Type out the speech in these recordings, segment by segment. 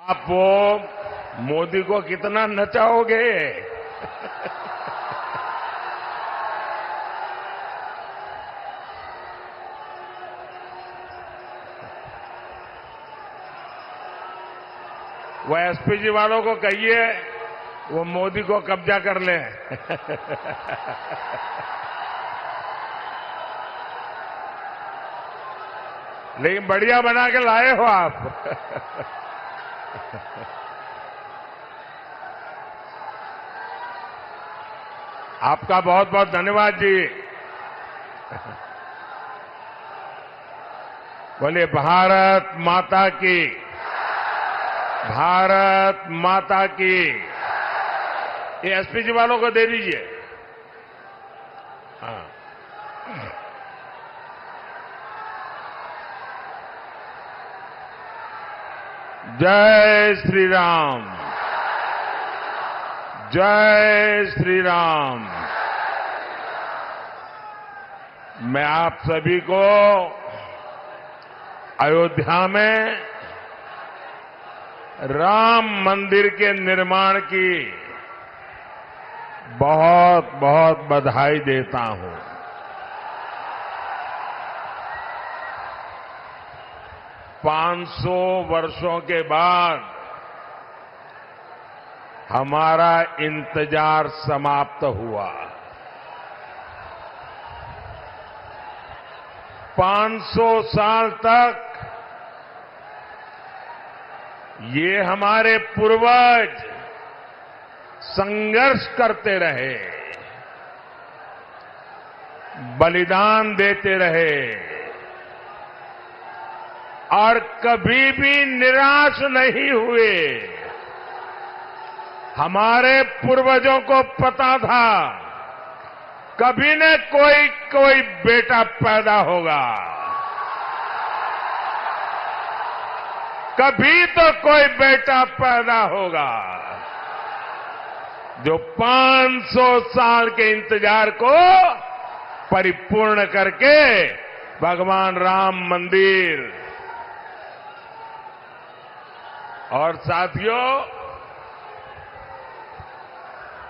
आप वो मोदी को कितना नचाओगे? वो एसपीजी वालों को कहिए वो मोदी को कब्जा कर ले। लेकिन बढ़िया बना के लाए हो आप। आपका बहुत बहुत धन्यवाद जी। बोलिए भारत माता की, भारत माता की। ये एसपीजी वालों को दे दीजिए। हाँ, जय श्री राम, जय श्री राम। मैं आप सभी को अयोध्या में राम मंदिर के निर्माण की बहुत बहुत बधाई देता हूं। पांच सौ वर्षों के बाद हमारा इंतजार समाप्त हुआ। 500 साल तक ये हमारे पूर्वज संघर्ष करते रहे, बलिदान देते रहे और कभी भी निराश नहीं हुए। हमारे पूर्वजों को पता था कभी न कोई बेटा पैदा होगा, कभी तो कोई बेटा पैदा होगा जो 500 साल के इंतजार को परिपूर्ण करके भगवान राम मंदिर। और साथियों,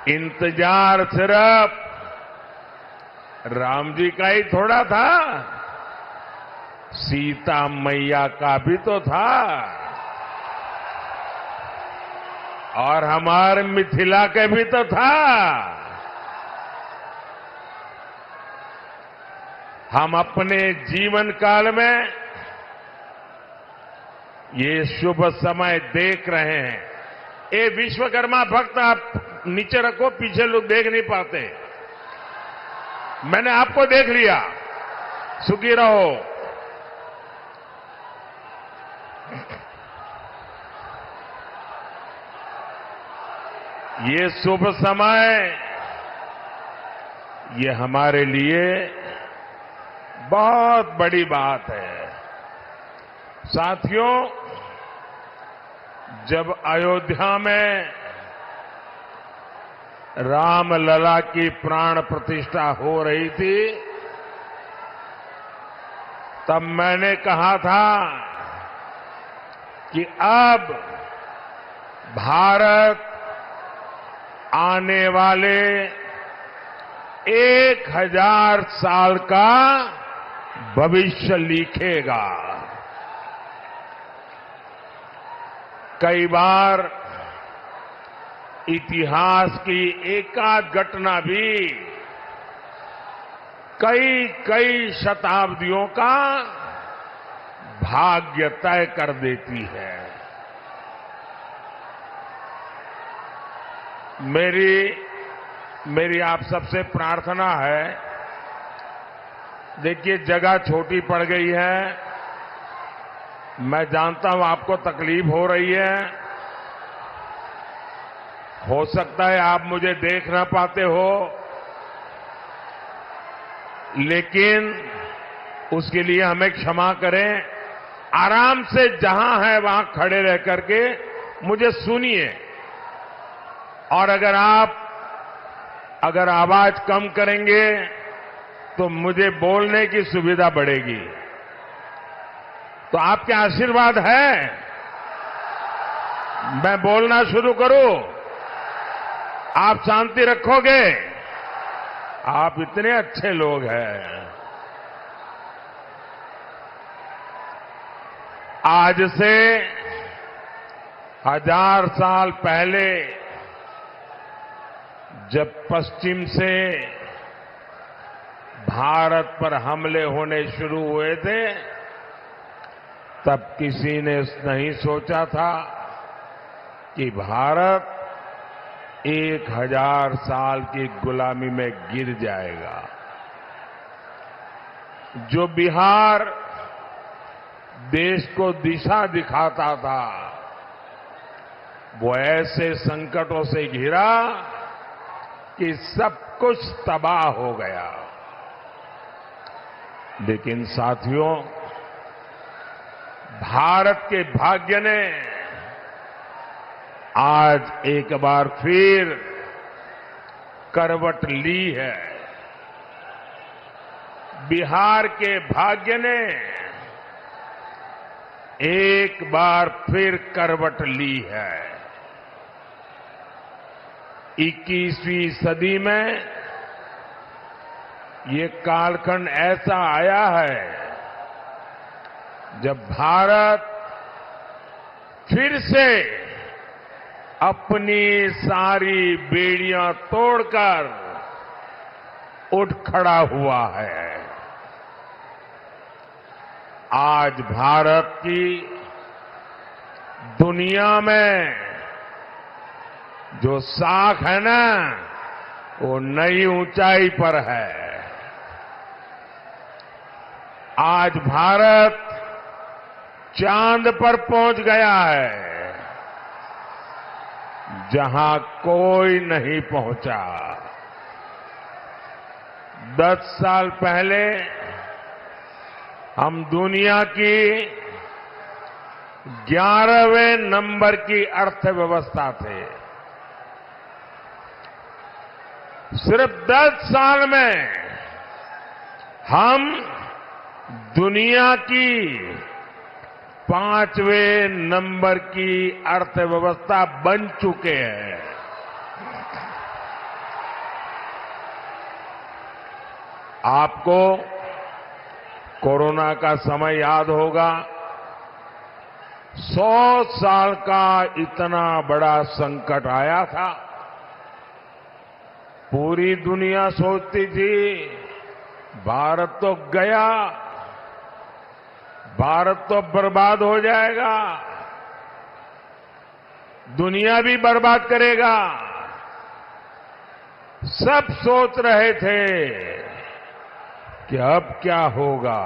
इंतजार सिर्फ राम जी का ही थोड़ा था, सीता मैया का भी तो था और हमारे मिथिला के भी तो था। हम अपने जीवन काल में ये शुभ समय देख रहे हैं। ये विश्वकर्मा भक्त आप नीचे रखो, पीछे लोग देख नहीं पाते। मैंने आपको देख लिया, सुखी रहो। ये शुभ समय, ये हमारे लिए बहुत बड़ी बात है। साथियों, जब अयोध्या में रामलला की प्राण प्रतिष्ठा हो रही थी, तब मैंने कहा था कि अब भारत आने वाले 1000 साल का भविष्य लिखेगा। कई बार इतिहास की एकाध घटना भी कई शताब्दियों का भाग्य तय कर देती है। मेरी आप सबसे प्रार्थना है, देखिए जगह छोटी पड़ गई है, मैं जानता हूं आपको तकलीफ हो रही है। हो सकता है आप मुझे देख ना पाते हो, लेकिन उसके लिए हमें क्षमा करें। आराम से जहां है वहां खड़े रह करके मुझे सुनिए, और अगर आवाज कम करेंगे तो मुझे बोलने की सुविधा बढ़ेगी। तो आपके आशीर्वाद है। मैं बोलना शुरू करूं? आप शांति रखोगे? आप इतने अच्छे लोग हैं। आज से 1000 साल पहले जब पश्चिम से भारत पर हमले होने शुरू हुए थे, तब किसी ने नहीं सोचा था कि भारत 1000 साल की गुलामी में गिर जाएगा। जो बिहार देश को दिशा दिखाता था, वो ऐसे संकटों से घिरा कि सब कुछ तबाह हो गया। लेकिन साथियों, भारत के भाग्य ने आज एक बार फिर करवट ली है। बिहार के भाग्य ने एक बार फिर करवट ली है। 21वीं सदी में ये कालखंड ऐसा आया है जब भारत फिर से अपनी सारी बेड़ियां तोड़कर उठ खड़ा हुआ है। आज भारत की दुनिया में जो साख है ना, वो नई ऊंचाई पर है। आज भारत चांद पर पहुंच गया है, जहां कोई नहीं पहुंचा। 10 साल पहले हम दुनिया की 11वें नंबर की अर्थव्यवस्था थे। सिर्फ 10 साल में हम दुनिया की 5वें नंबर की अर्थव्यवस्था बन चुके हैं। आपको कोरोना का समय याद होगा। 100 साल का इतना बड़ा संकट आया था। पूरी दुनिया सोचती थी भारत तो गया, भारत तो बर्बाद हो जाएगा, दुनिया भी बर्बाद करेगा। सब सोच रहे थे कि अब क्या होगा।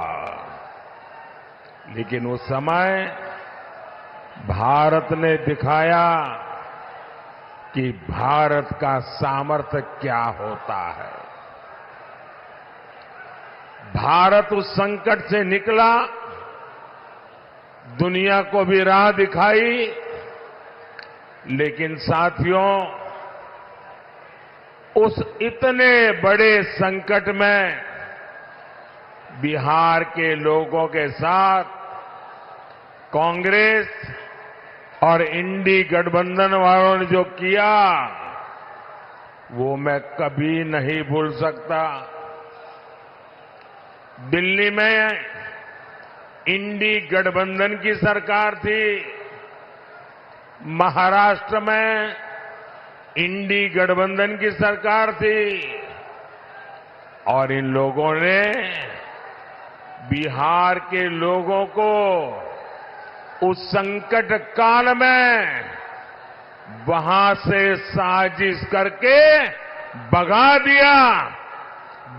लेकिन उस समय भारत ने दिखाया कि भारत का सामर्थ्य क्या होता है। भारत उस संकट से निकला, दुनिया को भी राह दिखाई। लेकिन साथियों, उस इतने बड़े संकट में बिहार के लोगों के साथ कांग्रेस और इंडी गठबंधन वालों ने जो किया, वो मैं कभी नहीं भूल सकता। दिल्ली में इंडी गठबंधन की सरकार थी, महाराष्ट्र में इंडी गठबंधन की सरकार थी, और इन लोगों ने बिहार के लोगों को उस संकट काल में वहां से साजिश करके भगा दिया,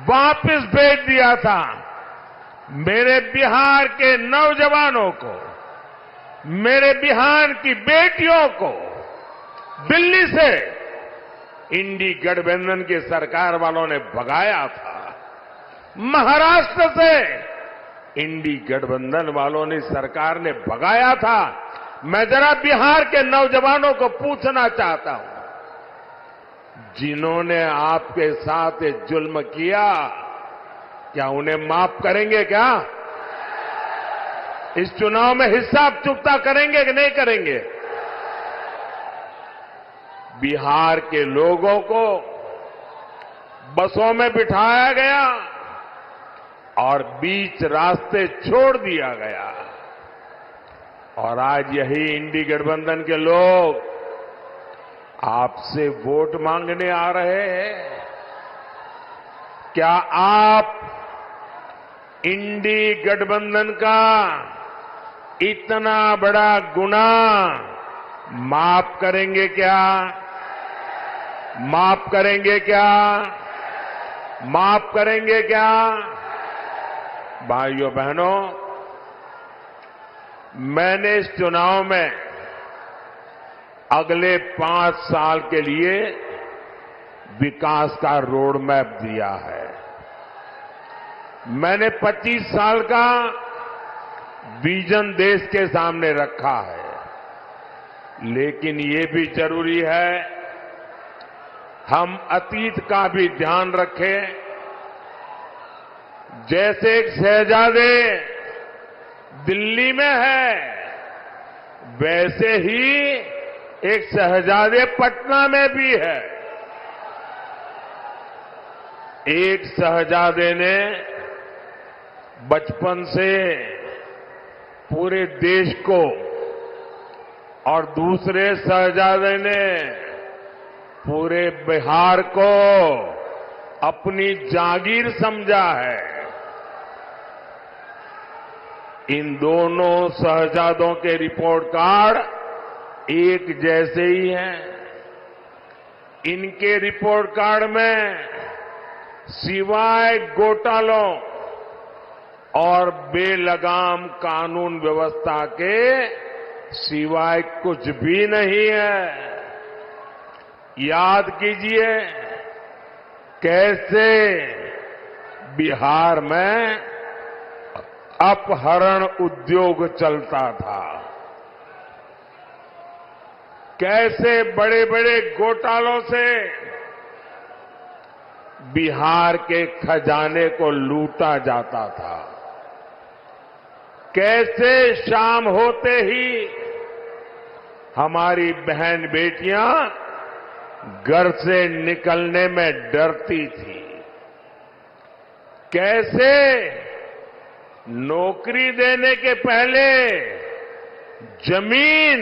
वापस भेज दिया था। मेरे बिहार के नौजवानों को, मेरे बिहार की बेटियों को दिल्ली से इंडी गठबंधन की सरकार वालों ने भगाया था। महाराष्ट्र से इंडी गठबंधन वालों ने, सरकार ने भगाया था। मैं जरा बिहार के नौजवानों को पूछना चाहता हूं, जिन्होंने आपके साथ ये जुल्म किया, क्या उन्हें माफ करेंगे? क्या इस चुनाव में हिसाब चुकता करेंगे कि नहीं करेंगे? बिहार के लोगों को बसों में बिठाया गया और बीच रास्ते छोड़ दिया गया। और आज यही इंडी गठबंधन के लोग आपसे वोट मांगने आ रहे हैं। क्या आप इंडी गठबंधन का इतना बड़ा गुनाह माफ करेंगे क्या? माफ करेंगे क्या? माफ करेंगे क्या? भाइयों बहनों, मैंने इस चुनाव में अगले 5 साल के लिए विकास का रोड मैप दिया है। मैंने 25 साल का विजन देश के सामने रखा है। लेकिन ये भी जरूरी है हम अतीत का भी ध्यान रखें। जैसे एक शहजादे दिल्ली में है, वैसे ही एक शहजादे पटना में भी है। एक शहजादे ने बचपन से पूरे देश को और दूसरे शहजादे ने पूरे बिहार को अपनी जागीर समझा है। इन दोनों शहजादों के रिपोर्ट कार्ड एक जैसे ही हैं। इनके रिपोर्ट कार्ड में सिवाय घोटालों और बेलगाम कानून व्यवस्था के सिवाय कुछ भी नहीं है। याद कीजिए कैसे बिहार में अपहरण उद्योग चलता था, कैसे बड़े बड़े घोटालों से बिहार के खजाने को लूटा जाता था, कैसे शाम होते ही हमारी बहन बेटियां घर से निकलने में डरती थी, कैसे नौकरी देने के पहले जमीन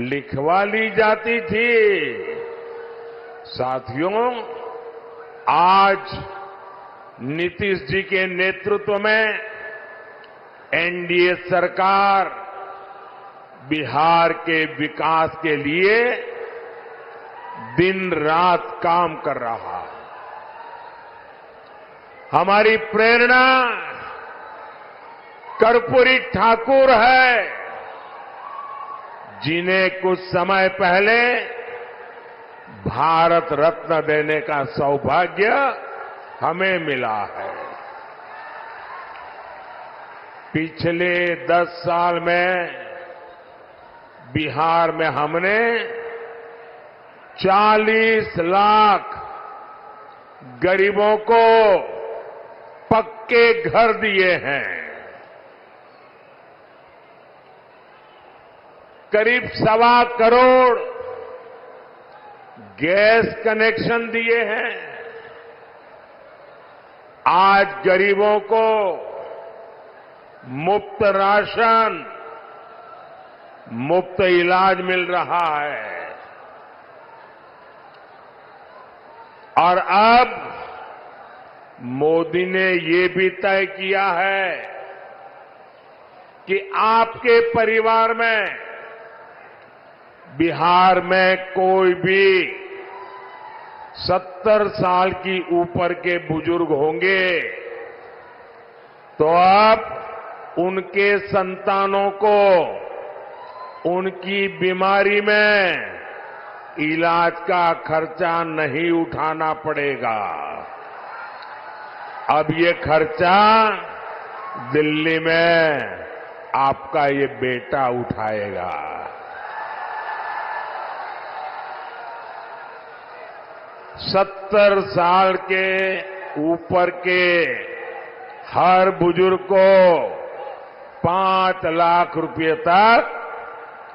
लिखवा ली जाती थी। साथियों, आज नीतीश जी के नेतृत्व में एनडीए सरकार बिहार के विकास के लिए दिन रात काम कर रहा है। हमारी प्रेरणा कर्पूरी ठाकुर है, जिन्हें कुछ समय पहले भारत रत्न देने का सौभाग्य हमें मिला है। पिछले 10 साल में बिहार में हमने 40 लाख गरीबों को पक्के घर दिए हैं। करीब 1.25 करोड़ गैस कनेक्शन दिए हैं। आज गरीबों को मुफ्त राशन, मुफ्त इलाज मिल रहा है। और अब मोदी ने ये भी तय किया है कि आपके परिवार में बिहार में कोई भी 70 साल की ऊपर के बुजुर्ग होंगे तो अब उनके संतानों को उनकी बीमारी में इलाज का खर्चा नहीं उठाना पड़ेगा। अब ये खर्चा दिल्ली में आपका ये बेटा उठाएगा। 70 साल के ऊपर के हर बुजुर्ग को 5 लाख रुपए तक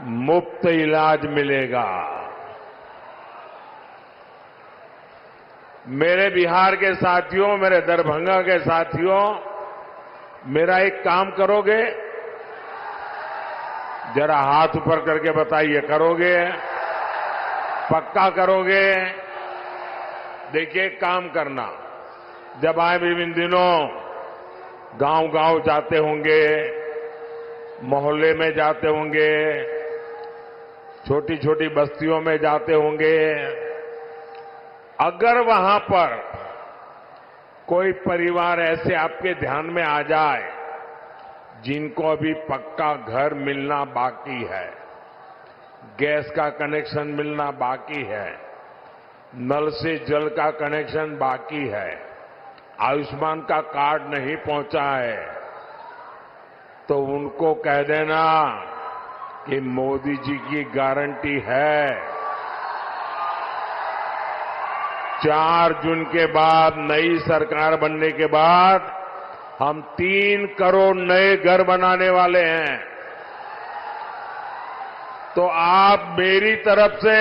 मुफ्त इलाज मिलेगा। मेरे बिहार के साथियों, मेरे दरभंगा के साथियों, मेरा एक काम करोगे? जरा हाथ ऊपर करके बताइए, करोगे? पक्का करोगे? देखिए, एक काम करना, जब आए भी इन दिनों गांव-गांव जाते होंगे, मोहल्ले में जाते होंगे, छोटी छोटी बस्तियों में जाते होंगे, अगर वहां पर कोई परिवार ऐसे आपके ध्यान में आ जाए जिनको अभी पक्का घर मिलना बाकी है, गैस का कनेक्शन मिलना बाकी है, नल से जल का कनेक्शन बाकी है, आयुष्मान का कार्ड नहीं पहुंचा है, तो उनको कह देना कि मोदी जी की गारंटी है, 4 जून के बाद नई सरकार बनने के बाद हम 3 करोड़ नए घर बनाने वाले हैं। तो आप मेरी तरफ से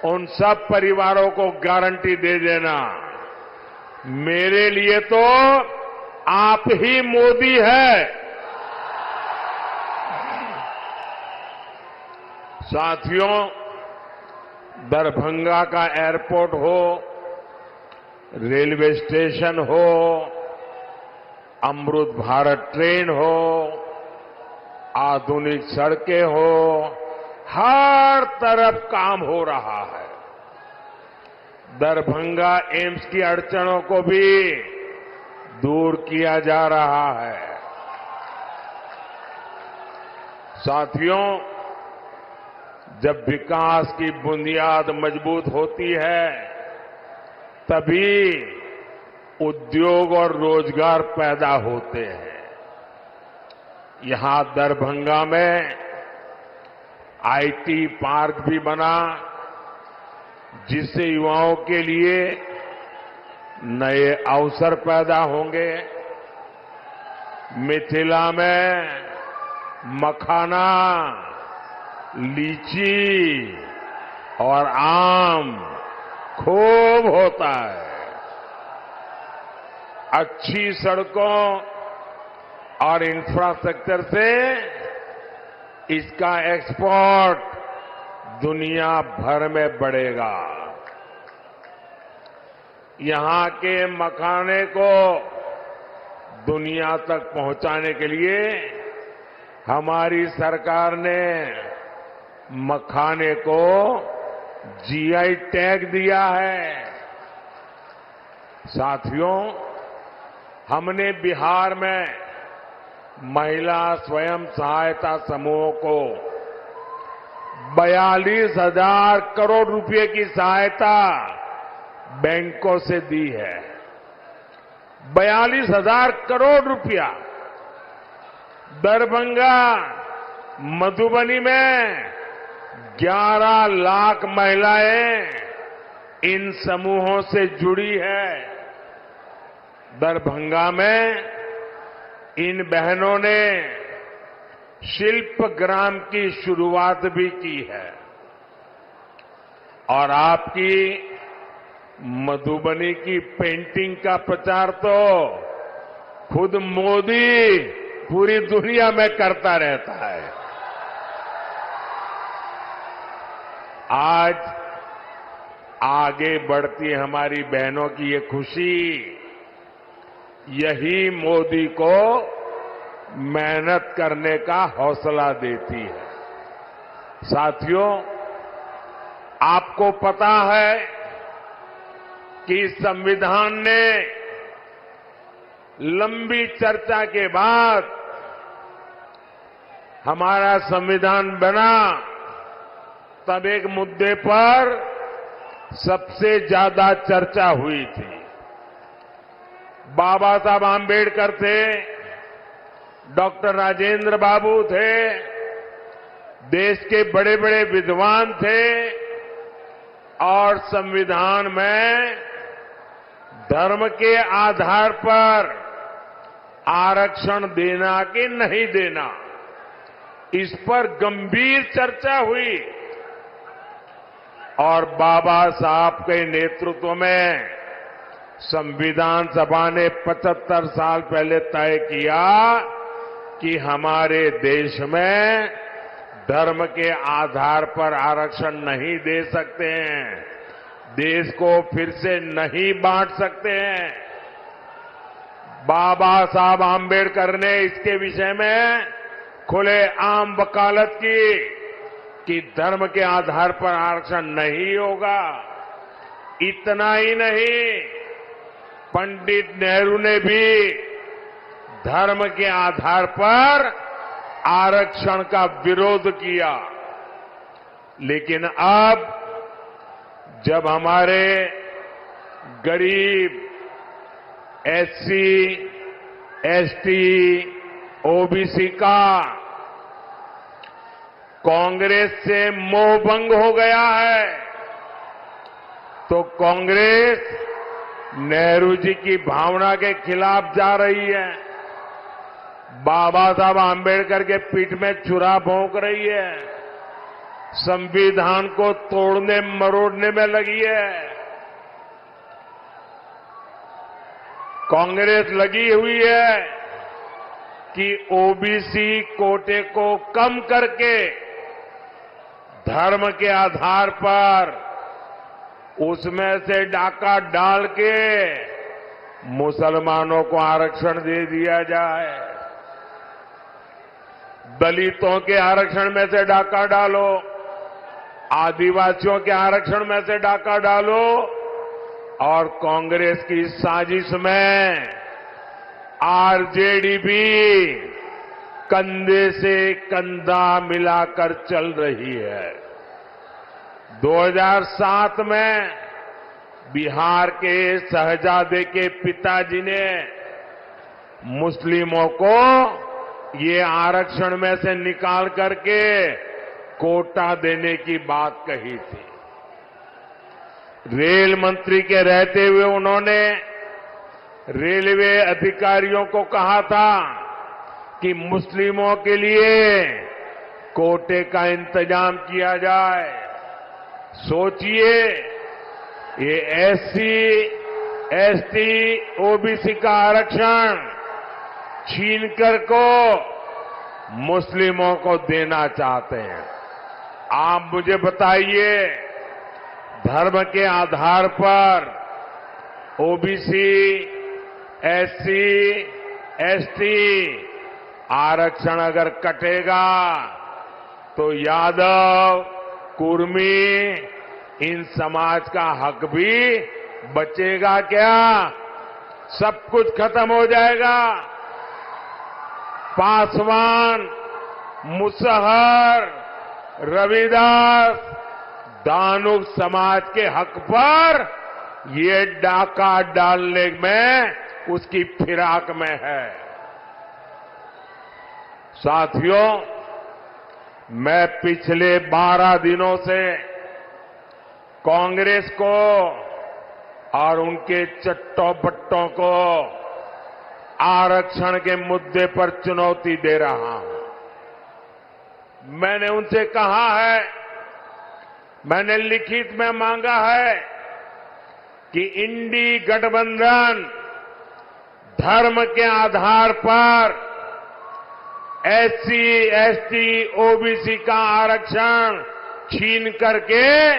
उन सब परिवारों को गारंटी दे देना, मेरे लिए तो आप ही मोदी है। साथियों, दरभंगा का एयरपोर्ट हो, रेलवे स्टेशन हो, अमृत भारत ट्रेन हो, आधुनिक सड़कें हो, हर तरफ काम हो रहा है। दरभंगा एम्स की अड़चनों को भी दूर किया जा रहा है। साथियों, जब विकास की बुनियाद मजबूत होती है, तभी उद्योग और रोजगार पैदा होते हैं। यहां दरभंगा में आईटी पार्क भी बना, जिससे युवाओं के लिए नए अवसर पैदा होंगे। मिथिला में मखाना, लीची और आम खूब होता है। अच्छी सड़कों और इंफ्रास्ट्रक्चर से इसका एक्सपोर्ट दुनिया भर में बढ़ेगा। यहां के मखाने को दुनिया तक पहुंचाने के लिए हमारी सरकार ने मखाने को जीआई टैग दिया है। साथियों, हमने बिहार में महिला स्वयं सहायता समूहों को 42,000 करोड़ रुपए की सहायता बैंकों से दी है। 42,000 करोड़ रुपया। दरभंगा, मधुबनी में 11 लाख महिलाएं इन समूहों से जुड़ी है। दरभंगा में इन बहनों ने शिल्प ग्राम की शुरुआत भी की है। और आपकी मधुबनी की पेंटिंग का प्रचार तो खुद मोदी पूरी दुनिया में करता रहता है। आज आगे बढ़ती हमारी बहनों की ये खुशी, यही मोदी को मेहनत करने का हौसला देती है। साथियों, आपको पता है कि संविधान ने लंबी चर्चा के बाद हमारा संविधान बना, तब एक मुद्दे पर सबसे ज्यादा चर्चा हुई थी। बाबा साहब आम्बेडकर थे, डॉक्टर राजेंद्र बाबू थे, देश के बड़े बड़े विद्वान थे और संविधान में धर्म के आधार पर आरक्षण देना कि नहीं देना, इस पर गंभीर चर्चा हुई। और बाबा साहब के नेतृत्व में संविधान सभा ने 75 साल पहले तय किया कि हमारे देश में धर्म के आधार पर आरक्षण नहीं दे सकते हैं, देश को फिर से नहीं बांट सकते हैं। बाबा साहब आम्बेडकर ने इसके विषय में खुले आम वकालत की कि धर्म के आधार पर आरक्षण नहीं होगा। इतना ही नहीं, पंडित नेहरू ने भी धर्म के आधार पर आरक्षण का विरोध किया। लेकिन अब जब हमारे गरीब एससी, एसटी, ओबीसी का कांग्रेस से मोहभंग हो गया है, तो कांग्रेस नेहरू जी की भावना के खिलाफ जा रही है, बाबा साहब आम्बेडकर के पीठ में छुरा भोंक रही है, संविधान को तोड़ने मरोड़ने में लगी है। कांग्रेस लगी हुई है कि ओबीसी कोटे को कम करके धर्म के आधार पर उसमें से डाका डाल के मुसलमानों को आरक्षण दे दिया जाए। दलितों के आरक्षण में से डाका डालो, आदिवासियों के आरक्षण में से डाका डालो, और कांग्रेस की साजिश में आरजेडी भी कंधे से कंधा मिलाकर चल रही है। 2007 में बिहार के शहजादे के पिताजी ने मुस्लिमों को ये आरक्षण में से निकाल करके कोटा देने की बात कही थी। रेल मंत्री के रहते हुए उन्होंने रेलवे अधिकारियों को कहा था कि मुस्लिमों के लिए कोटे का इंतजाम किया जाए। सोचिए, ये एससी, एसटी, ओबीसी का आरक्षण छीनकर को मुस्लिमों को देना चाहते हैं। आप मुझे बताइए, धर्म के आधार पर ओबीसी, एससी, एसटी आरक्षण अगर कटेगा तो यादव, कुर्मी, इन समाज का हक भी बचेगा क्या? सब कुछ खत्म हो जाएगा। पासवान, मुसहर, रविदास, दानुक समाज के हक पर ये डाका डालने में उसकी फिराक में है। साथियों, मैं पिछले 12 दिनों से कांग्रेस को और उनके चट्टों-पट्टों को आरक्षण के मुद्दे पर चुनौती दे रहा हूं। मैंने उनसे कहा है, मैंने लिखित में मांगा है कि इंडी गठबंधन धर्म के आधार पर एससी, एसटी, ओबीसी का आरक्षण छीन करके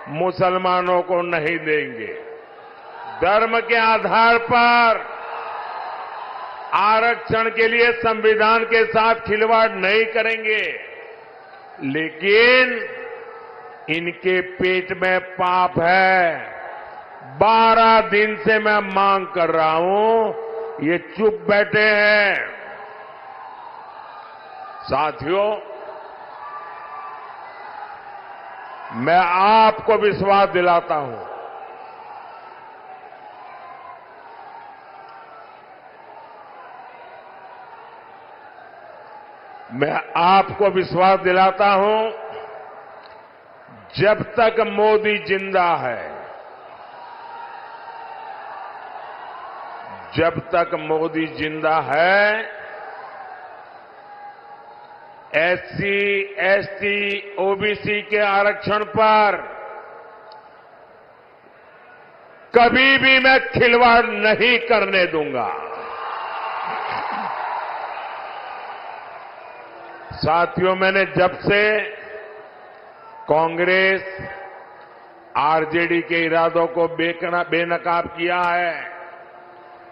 मुसलमानों को नहीं देंगे। धर्म के आधार पर आरक्षण के लिए संविधान के साथ खिलवाड़ नहीं करेंगे, लेकिन इनके पेट में पाप है। 12 दिन से मैं मांग कर रहा हूं, ये चुप बैठे हैं। साथियों, मैं आपको विश्वास दिलाता हूं, मैं आपको विश्वास दिलाता हूं, जब तक मोदी जिंदा है, जब तक मोदी जिंदा है, एससी, एसटी, ओबीसी के आरक्षण पर कभी भी मैं खिलवाड़ नहीं करने दूंगा। साथियों, मैंने जब से कांग्रेस आरजेडी के इरादों को बेनकाब किया है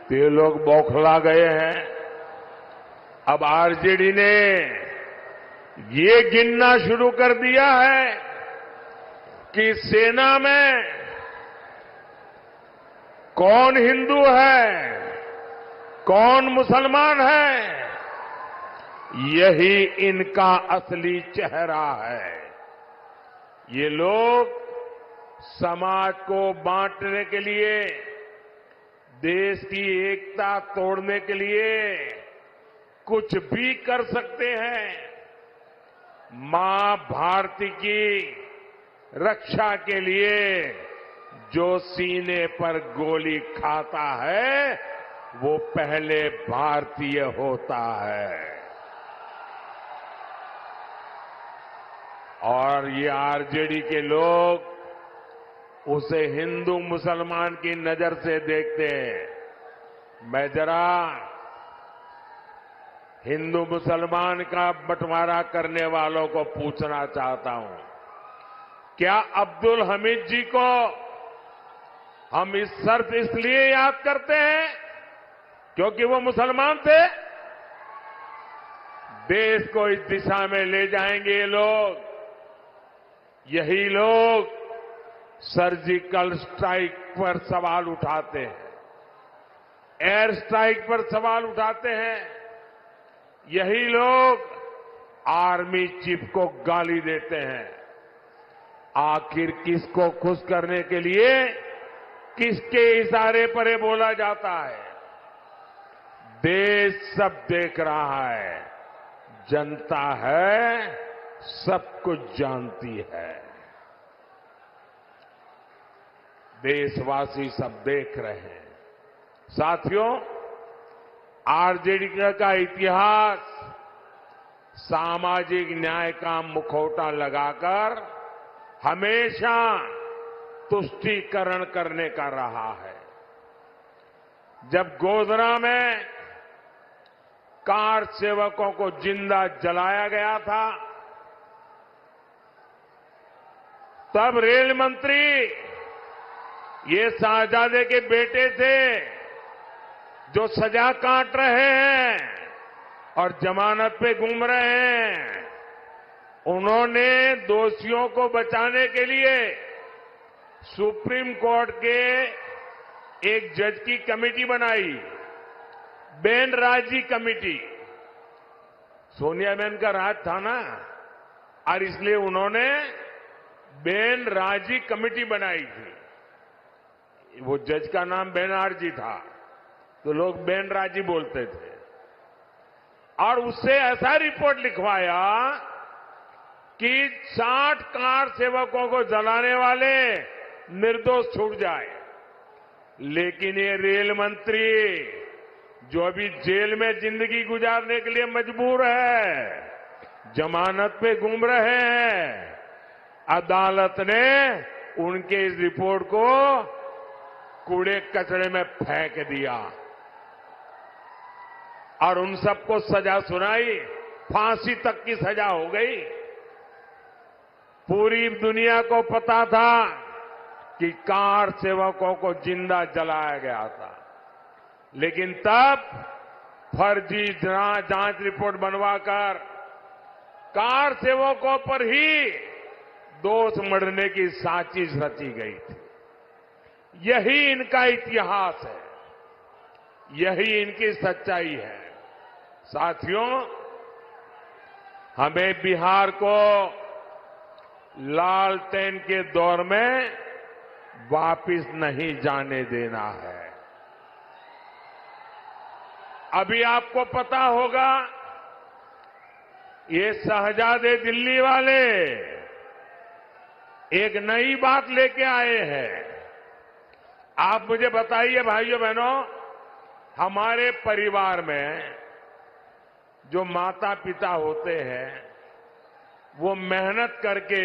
तो ये लोग बौखला गए हैं। अब आरजेडी ने ये गिनना शुरू कर दिया है कि सेना में कौन हिंदू है, कौन मुसलमान है, यही इनका असली चेहरा है। ये लोग समाज को बांटने के लिए, देश की एकता तोड़ने के लिए कुछ भी कर सकते हैं। मां भारती की रक्षा के लिए जो सीने पर गोली खाता है वो पहले भारतीय होता है। और ये आरजेडी के लोग उसे हिंदू मुसलमान की नजर से देखते हैं। मैं जरा हिंदू मुसलमान का बंटवारा करने वालों को पूछना चाहता हूं, क्या अब्दुल हमीद जी को हम इस सिर्फ इसलिए याद करते हैं क्योंकि वो मुसलमान थे? देश को इस दिशा में ले जाएंगे ये लोग। यही लोग सर्जिकल स्ट्राइक पर सवाल उठाते हैं, एयर स्ट्राइक पर सवाल उठाते हैं। यही लोग आर्मी चीफ को गाली देते हैं। आखिर किसको खुश करने के लिए किसके इशारे पर ये बोला जाता है? देश सब देख रहा है, जनता है, सब कुछ जानती है। देशवासी सब देख रहे हैं। साथियों, आरजेडी का इतिहास सामाजिक न्याय का मुखौटा लगाकर हमेशा तुष्टीकरण करने का रहा है। जब गोधरा में कार सेवकों को जिंदा जलाया गया था, तब रेल मंत्री ये शाहजादे के बेटे थे जो सजा काट रहे हैं और जमानत पे घूम रहे हैं। उन्होंने दोषियों को बचाने के लिए सुप्रीम कोर्ट के एक जज की कमेटी बनाई, बेन राजी कमेटी। सोनिया बहन का राज था ना, और इसलिए उन्होंने बेन राजी कमेटी बनाई थी। वो जज का नाम बेनर्जी था तो लोग बेन राजी बोलते थे। और उससे ऐसा रिपोर्ट लिखवाया कि 60 कार सेवकों को जलाने वाले निर्दोष छूट जाए। लेकिन ये रेल मंत्री जो अभी जेल में जिंदगी गुजारने के लिए मजबूर है, जमानत पे घूम रहे हैं, अदालत ने उनके इस रिपोर्ट को कूड़े कचरे में फेंक दिया और उन सबको सजा सुनाई। फांसी तक की सजा हो गई। पूरी दुनिया को पता था कि कार सेवकों को जिंदा जलाया गया था, लेकिन तब फर्जी जांच रिपोर्ट बनवाकर कार सेवकों पर ही दोष मढ़ने की साजिश रची गई थी। यही इनका इतिहास है, यही इनकी सच्चाई है। साथियों, हमें बिहार को लालटेन के दौर में वापिस नहीं जाने देना है। अभी आपको पता होगा, ये शहजादे दिल्ली वाले एक नई बात लेके आए हैं। आप मुझे बताइए भाइयों बहनों, हमारे परिवार में जो माता पिता होते हैं वो मेहनत करके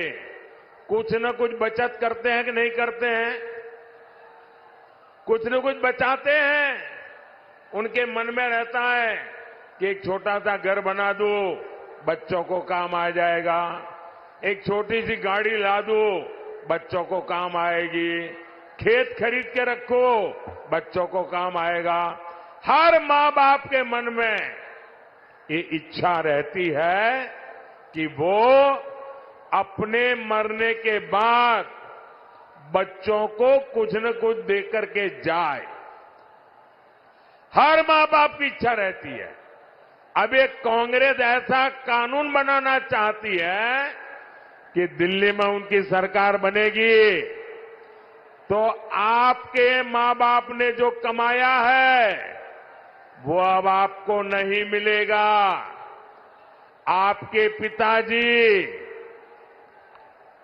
कुछ न कुछ बचत करते हैं कि नहीं करते हैं? कुछ न कुछ बचाते हैं। उनके मन में रहता है कि एक छोटा सा घर बना दो, बच्चों को काम आ जाएगा। एक छोटी सी गाड़ी ला दो, बच्चों को काम आएगी। खेत खरीद के रखो, बच्चों को काम आएगा। हर मां बाप के मन में ये इच्छा रहती है कि वो अपने मरने के बाद बच्चों को कुछ न कुछ देकर के जाए। हर मां बाप की इच्छा रहती है। अब एक कांग्रेस ऐसा कानून बनाना चाहती है कि दिल्ली में उनकी सरकार बनेगी तो आपके मां बाप ने जो कमाया है वो अब आपको नहीं मिलेगा। आपके पिताजी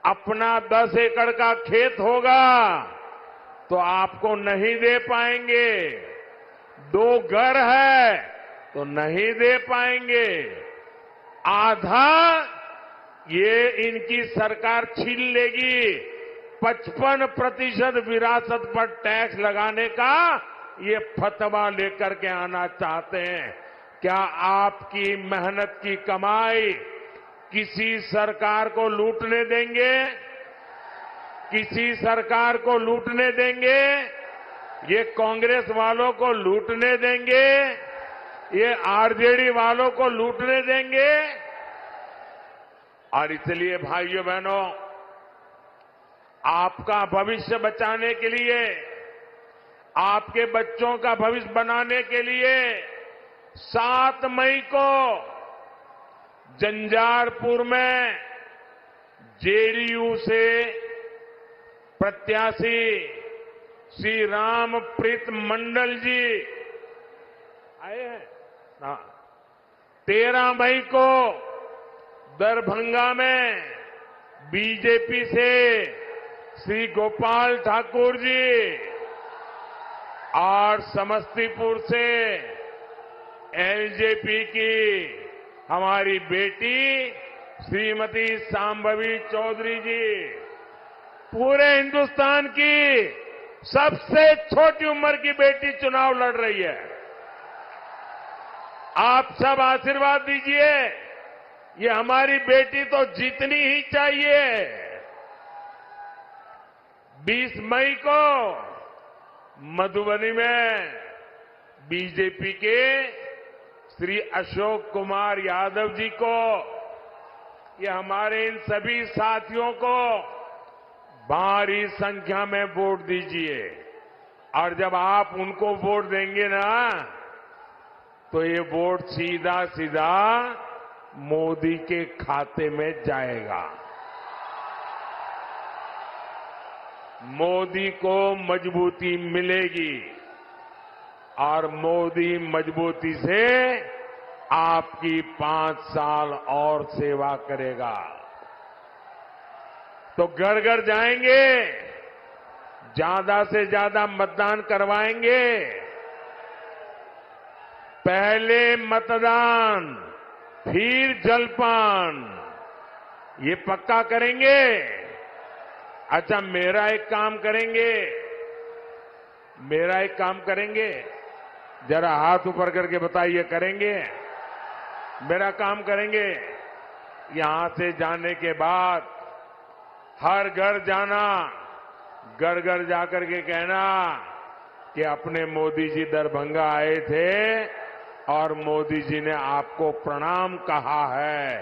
अपना 10 एकड़ का खेत होगा तो आपको नहीं दे पाएंगे। 2 घर है तो नहीं दे पाएंगे। आधा ये इनकी सरकार छीन लेगी। 55% विरासत पर टैक्स लगाने का ये फतवा लेकर के आना चाहते हैं। क्या आपकी मेहनत की कमाई किसी सरकार को लूटने देंगे? किसी सरकार को लूटने देंगे? ये कांग्रेस वालों को लूटने देंगे? ये आरजेडी वालों को लूटने देंगे? और इसलिए भाइयों बहनों, आपका भविष्य बचाने के लिए, आपके बच्चों का भविष्य बनाने के लिए 7 मई को जंजारपुर में जेडीयू से प्रत्याशी श्री रामप्रीत मंडल जी आए हैं। 13 मई को दरभंगा में बीजेपी से श्री गोपाल ठाकुर जी और समस्तीपुर से एलजेपी की हमारी बेटी श्रीमती सांभवी चौधरी जी, पूरे हिंदुस्तान की सबसे छोटी उम्र की बेटी चुनाव लड़ रही है। आप सब आशीर्वाद दीजिए। ये हमारी बेटी तो जीतनी ही चाहिए। 20 मई को मधुबनी में बीजेपी के श्री अशोक कुमार यादव जी को, ये हमारे इन सभी साथियों को भारी संख्या में वोट दीजिए। और जब आप उनको वोट देंगे ना तो ये वोट सीधा सीधा मोदी के खाते में जाएगा। मोदी को मजबूती मिलेगी और मोदी मजबूती से आपकी 5 साल और सेवा करेगा। तो घर घर जाएंगे, ज्यादा से ज्यादा मतदान करवाएंगे। पहले मतदान फिर जलपान, ये पक्का करेंगे। अच्छा, मेरा एक काम करेंगे, जरा हाथ ऊपर करके बताइए, करेंगे? मेरा काम करेंगे। यहां से जाने के बाद हर घर जाना, घर घर जाकर के कहना कि अपने मोदी जी दरभंगा आए थे और मोदी जी ने आपको प्रणाम कहा है।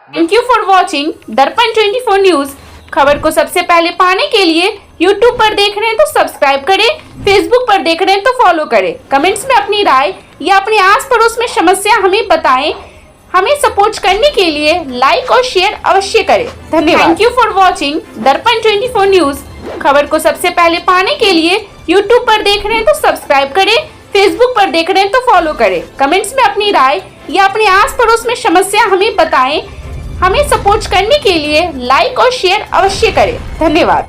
थैंक यू फॉर वॉचिंग दर्पण 24 न्यूज। खबर को सबसे पहले पाने के लिए YouTube पर देख रहे हैं तो सब्सक्राइब करें, Facebook पर देख रहे हैं तो फॉलो करें। कमेंट्स में अपनी राय या अपने आस पड़ोस में समस्या हमें बताएं। हमें सपोर्ट करने के लिए लाइक और शेयर अवश्य करें। धन्यवाद। थैंक यू फॉर वॉचिंग दर्पण 24 न्यूज। खबर को सबसे पहले पाने के लिए YouTube पर देख रहे हैं तो सब्सक्राइब करें, Facebook पर देख रहे हैं तो फॉलो करें। कमेंट्स में अपनी राय या अपने आस पड़ोस में समस्या हमें बताएं। हमें सपोर्ट करने के लिए लाइक और शेयर अवश्य करें। धन्यवाद।